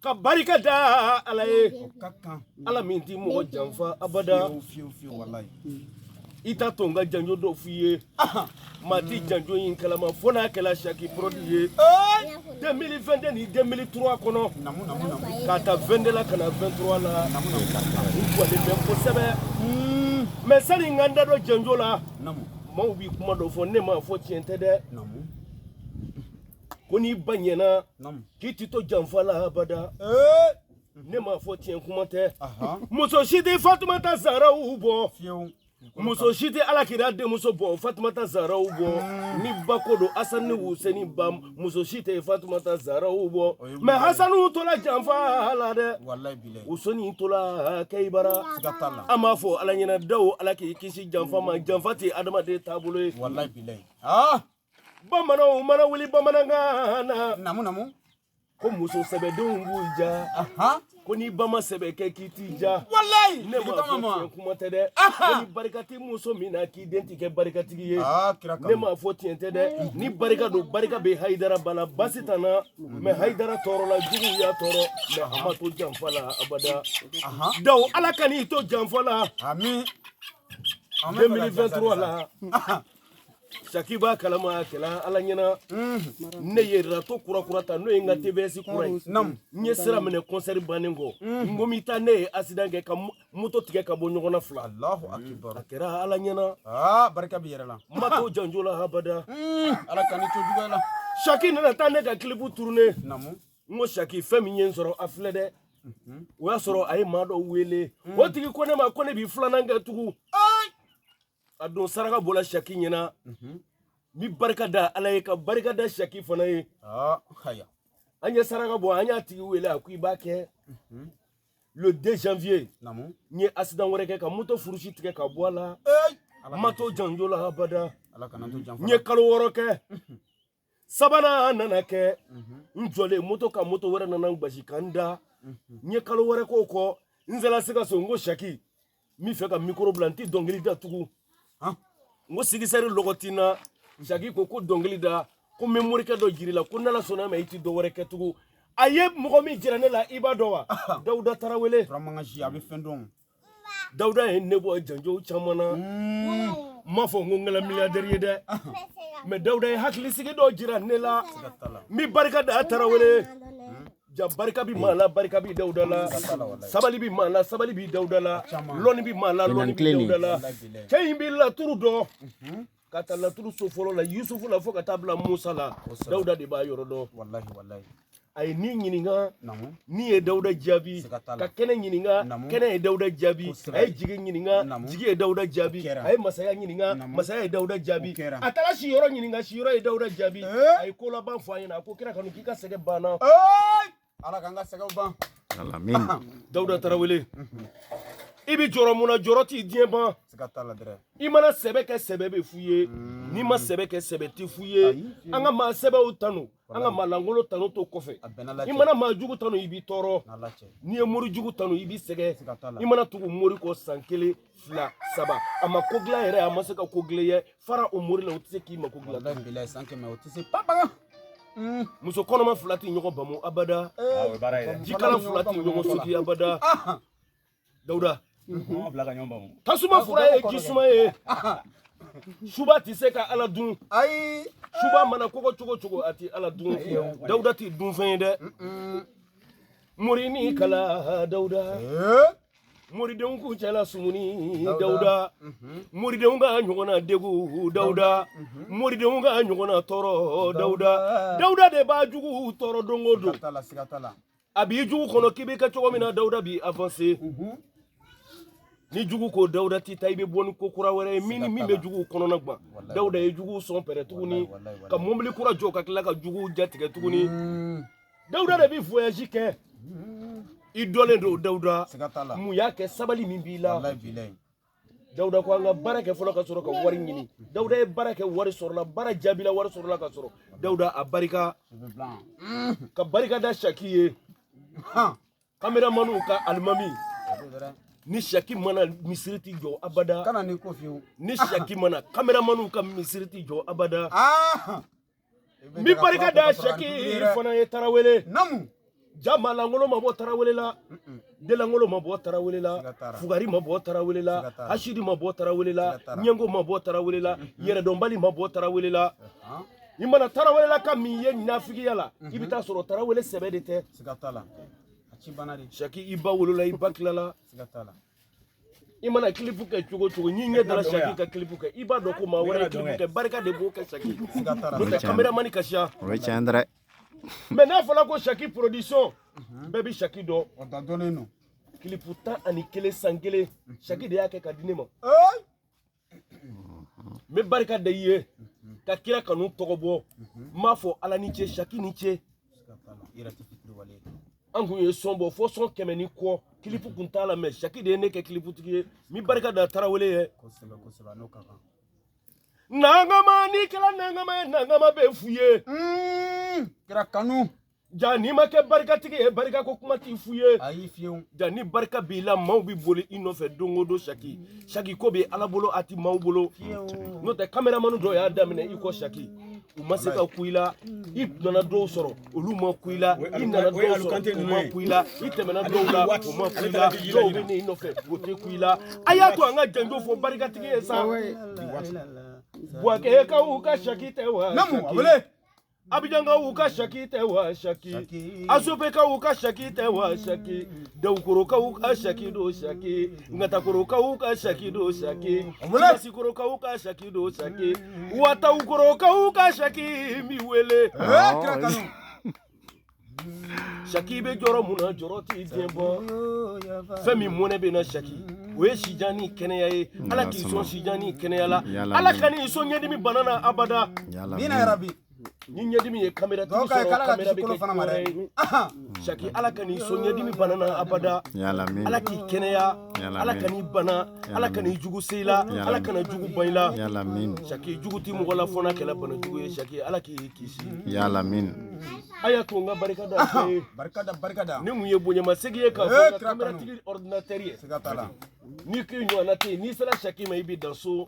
ka barika da ala ye ala min ti mɔgɔ janfa abada ita to nga janjo do fiye ma ti janjo yin kalama fona kala shaki produit ye 2022 ni 2003 kono ka ta 22 la kana 23 la ko le ben ko sebe mais sani nganda do janjo la mo bi kuma do fo ne ma fo tiente de koni banyena kiti to janfa la abada ne ma fo tien kuma te muso shidi Fatumata Zahra ubo muso shidi alakira de muso bo Fatumata Zahra ubo ni bakodo Hassan ni Hussein bam muso shite Fatumata Zahra ubo me Hassan tola janfa la de wallahi bilay usoni tola kaybara ama fo alanyina daw alaki kisi janfa ma janfa ti adama de tabulo wallahi bilay bamana mana wuli bamananga namu ko muso sebedon buja ko ni bama sebeke kitija wallahi ne ma kuma tede ni barikati muso mina ki dentike barikati ye ne ma fo tiente de ni barika do barika be haidara bana basitana me haidara toro la jugu ya toro me hamato janfala abada daw alakani to janfala amin 2023 la Shakiba kalama kala ala nyana ne yera to kura ta no nga TVS kura nye sira mene concert banengo ngomi ta ne accident ke ka moto tige ka bo nyogona fla Allahu akbar akira ala nyana baraka bi yera la mato janjola habada ala kani to jugala Shaki na ta ne ka clipu tourner ngo Shaki femi nyen soro afle de o ya soro ay ma do wele o tigi ko ne ma ko ne bi flana nga tugu adon saraka bola Shaki nyina mi barka da alaye ka barka da Shaki fana ye haya anya saraka bo anya tigi wele akui bake le 2 janvier ni accident wore ke ka moto furushi tike ka bola mato janjola abada ni kalo woro ke sabana nana ke njole moto ka moto wore nana ngbashi kanda ni kalo wore ko nzela sika so ngo Shaki mi fe ka micro blanti dongili da tugu ngo sigisari logotina Shaki ko dongili da ko memory ke do jirila ko nala sona ma iti do wore ke tugu aye mo mi jirane la ibado wa Dawuda Tarawele ramanga ji abi fendon Dawuda en nebo janjo chamana mafo ngala milliardaire de me Dawuda hakli sigi do jirane la mi barka da Tarawele ja barka bi mala barka bi Dawuda la sabali bi mala sabali bi Dawuda la loni bi mala loni bi Dawuda la kayimbi la turu do kata la turu sofolo la Yusufu la foka tabla Musa la Dawuda de ba yorodo wallahi ay ni nyininga ni e Dawuda jabi ka kene nyininga kene e Dawuda jabi ay jigi nyininga jigi e Dawuda jabi ay masaya nyininga masaya e Dawuda jabi atala shi yoro nyininga shi yoro e Dawuda jabi ay ko la ban fo ayina ko kira kanu kika sege bana ala kanga sege ban alamin Dawuda Tarawele ibi joro muna joro ti dien ban imana sebe ke sebe be fuye ni ma sebe ke sebe ti fuye anga ma sebe utanu anga malangolo tanu to kofe imana ma jugu tanu ibi toro ni e mori jugu tanu ibi sege imana tugu mori ko sankele fla saba ama kogla ere ama seka kogle ye fara o mori la utise ki ma kogla billahi sanke ma utise papa muso kono ma flati nyogo bamu abada jikala flati nyogo soti abada Dawuda tasuma fura ye jisuma ye Shuba ti se ka ala dun ay Shuba mana koko cogo ati ala dun Dawuda ti dun fen de murini kala Dawuda muridenw ku cɛla sumuni Dawuda muridenw ka ɲɔgɔnna degu Dawuda muridenw ka ɲɔgɔnna tɔɔrɔ Dawuda de b'a jugu tɔɔrɔ don o don a b'i jugu kɔnɔ k'i bɛ kɛ cogo min na Dawuda b'i avancer ni jugu ko Dawuda ti ta i bɛ bɔ ni ko kura wɛrɛ ye min bɛ jugu kɔnɔna gwan Dawuda ye jugu sɔn pɛrɛ tuguni ka mobili kura jɔ ka tila ka jugu jatigɛ tuguni Dawuda de bɛ voyage kɛ i dɔlen don Dawuda mun y'a kɛ sabali min b'i la Dawuda ko an ka baara kɛ fɔlɔ ka sɔrɔ ka wari ɲini Dawuda ye baara kɛ wari sɔrɔla baara jaabila wari sɔrɔla ka sɔrɔ Dawuda a barika ka barika da Shaki ye caméramanu ka alimami ni Shaki mana misiri ti jɔ abada kana ni ko fiyewu ni Shaki mana caméramanu ka misiri ti jɔ abada mi barika da Shaki fana ye Tarawele namu Jama langolo mabo tarawele la. De langolo mabo tarawele la. Fugari mabo tarawele la. Ashidi mabo tarawele la. Nyengo mabo tarawele la. Yeredombali mabo tarawele la. Imana tarawele la ka miye nafigi yala. Ibita soro tarawele sebe de te. Sigatala. Shaki iba wolola iba kilala. Sigatala. Imana klipu ke chugo chugo nyinge dala Shaki ka klipu ke iba doko ma wala klipu ke barka de bo ke Shaki. Sigatala. Kamera mani kasha. Richandre. Mais n'a fallu que Shaki production. Baby Shaki do. On t'a donné non. Klipu ta ani kele sangele. Shaki de yake ka dinema. Me barka de ye. Ka kira kanu togobo. Ma fo ala ni che Shaki ni che. Angu ye sombo fo son kemeni ko klipu kuntala me Shaki de ne ke klipu tigi mi barka da tarawele ye. Koseba no kaka. Nangama ni kala nangama be fuye. Kira kanu. Jani ma ke barka tigi e barka ko kuma ti fuye. Ayi fiyon. Jani barka bi la maw bi boli inofe dongodo Shaki. Shaki ko be ala bolo ati maw bolo. No te cameraman do ya damine iko Shaki. Umaseka kuila ipnana do soro oluma kuila inana do soro uma kuila itemena do la uma kuila do bini inofe gote kuila ayato anga janjo fo barika tigi esa bwake ka uka Shaki te wa namu abule abijanga uka Shaki te wa Shaki asope ka uka Shaki te wa Shaki dawkoro ka uka Shaki do Shaki ngata koro ka uka Shaki do Shaki sikoro ka uka Shaki do Shaki wata ukoro ka uka Shaki mi wele kira kanu Shaki be joro muna joro ti dembo femi mone be na Shaki we shijani keneya ye ala ki so shijani keneya la ala kani so nyedi mi banana abada mina ya rabbi Ninya dimi ye kamera tu kamera be ke Shaki ala kani sonya dimi banana abada ala ki keneya ala kani bana ala kani jugu seila ala kana jugu baila Shaki jugu ti mo wala fona kala bana jugu ye Shaki ala ki kisi ya lamin aya to nga barkada ni mu ye bonya masegi ye ka kamera tigi ordinateur ye sigatala ni ki nyona te ni sala Shaki ma ibi danso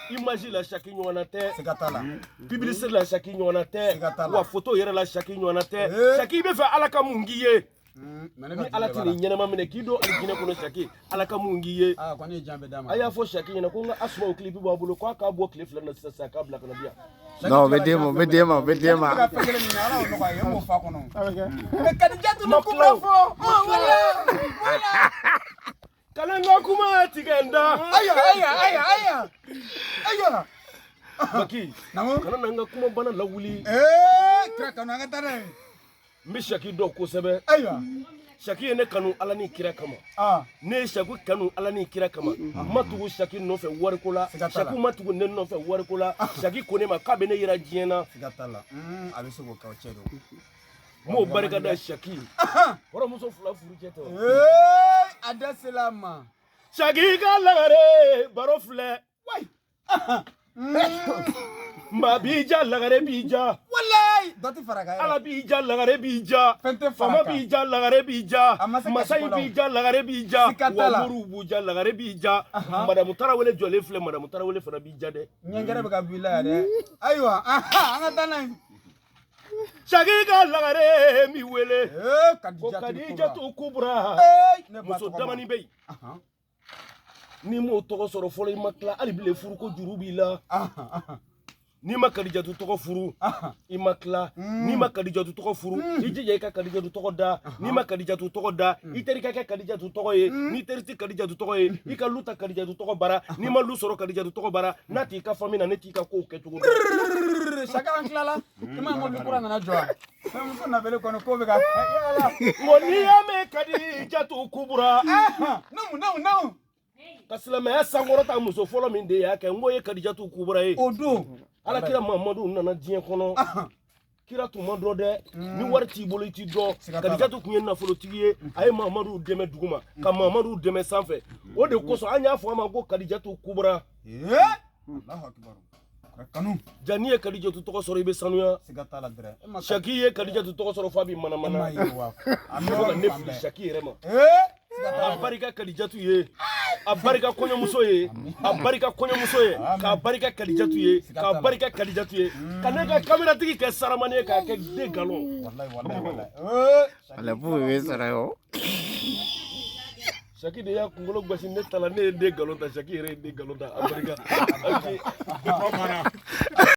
image la Shaki nyona te sigatala publicité la Shaki nyona te wa photo yere la Shaki nyona te Shaki be fa ala ka mungi ye ni ala tini nyama mine kido aljina kono Shaki ala ka mungi ye kwani jambe dama aya fo Shaki nyana ko nga asma o clip bo abulo ko ka bo clip la na sasa ka black na bia no bedema ka fekele ni ala no ka yemo fa kono me kadijatu no kubra fo wala kalanga kuma tigenda aya Baki kana nanga kuma bana lawuli kira kanu anga tare mi Shaki do ko sebe Shaki ne kanu ala ni kira kama ne Shaki kanu ala ni kira kama matugo Shaki no fe wariko la Shaki matugo ne no fe wariko la Shaki kone ma ka be ne yira jiena sigatala abiso ka chedo mo barka da Shaki wora muso fula furu jeto adaselama Shaki ka lagare baro fule ma bija lagare bija wallahi doti faraga ala bija lagare bija fama bija lagare bija masai bija lagare bija wa muru buja lagare bija madame tarawele jole fle madame tarawele fana bija de nyengere be ka bila de aywa anga tanai Shaki ka lagare mi wele kadija tu kubra muso damani bey ni mo togo soro folo imakla ali bile furu ko juru bila ni ma Kadija tu togo furu imakla ni ma Kadija tu togo furu ijije ka Kadija tu togo da ni ma Kadija tu togo da iteri ka Kadija tu togo ye ni terti Kadija tu togo ye ika luta Kadija tu togo bara ni ma lu soro Kadija tu togo bara nati ka famina neti ka ko ke tugo Shaka anklala kama ngo bikura na joa mso na bele kono ko be ka yala ngoni ya me Kadija tu kubura no kasilama ya sangoro ta muso folo min de ya ke ngoye Kadija tu kubura ye odo ala kira Mamadu nana diɲɛ kono kira tun ma dɔ dɛ ni wari t'i bolo i t'i dɔ Kadija tu kun ye nafolotigi ye a ye Mamadu dɛmɛ duguma ka Mamadu dɛmɛ sanfɛ o de kosɔn an y'a fɔ a ma ko Kadija tu kubura Allahu akbar kanu jani ye Kadija tu tɔgɔ sɔrɔ i bɛ sanuya Shaki ye Kadija tu tɔgɔ sɔrɔ fa bi manamana a bɛ ka ne fili Shaki yɛrɛ ma a barika Kadija tu ye a barika kɔɲɔmuso ye a barika kɔɲɔmuso ye k'a barika Kadijatu ye k'a barika Kadijatu ye ka ne ka kameratigi kɛ saramani ye k'a kɛ den galon Ale b'u bɛ sara yo. Saki de y'a kunkolo gosi ne ta la ne ye den galon ta Saki yɛrɛ ye den galon ta a barika